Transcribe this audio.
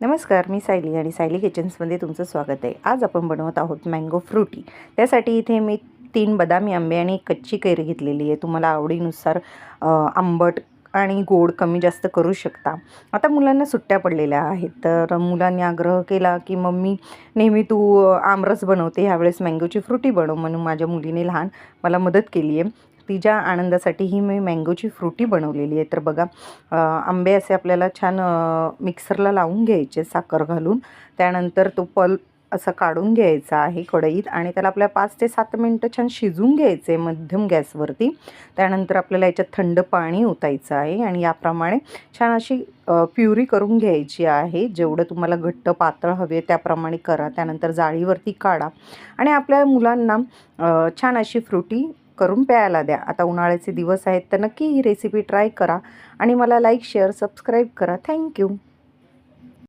नमस्कार, मी सायली आणि सायली किचन्समध्ये तुमचं स्वागत आहे। आज आपण बनवत आहोत मँगो फ्रुटी। त्यासाठी इथे मी 3 बदामी आंबे आणि कच्ची कैरी घेतलेली आहे। तुम्हाला आवडीनुसार आंबट आणि गोड कमी जास्त करू शकता। आता मुलांना सुट्ट्या पडलेल्या आहेत, तर मुलांनी आग्रह केला की मम्मी नेहमी तू आमरस बनवते, ह्यावेळेस मँगोची फ्रुटी बनव, म्हणून माझ्या मुलीने लहान मला मदत केली आहे। तिच्या आनंदासाठी ही मी मँगोची फ्रुटी बनवलेली आहे। तर बघा, आंबे असे आपल्याला छान मिक्सरला लावून घ्यायचे साखर घालून। त्यानंतर तो पल्प असा काढून घ्यायचा आहे कढईत आणि त्याला आपल्या 5 ते 7 मिनिटं छान शिजवून घ्यायचे मध्यम गॅसवरती। त्यानंतर आपल्याला याच्यात थंड पाणी ओतायचं आहे आणि याप्रमाणे छान अशी प्युरी करून घ्यायची आहे। जेवढं तुम्हाला घट्ट पातळ हवे त्याप्रमाणे करा। त्यानंतर जाळीवरती काढा आणि आपल्या मुलांना छान अशी फ्रुटी करून प्यायला द्या। आता उन्हाळ्याचे दिवस आहेत, तर नक्की ही रेसिपी ट्राय करा आणि मला लाईक, शेअर, सबस्क्राईब करा। थँक्यू।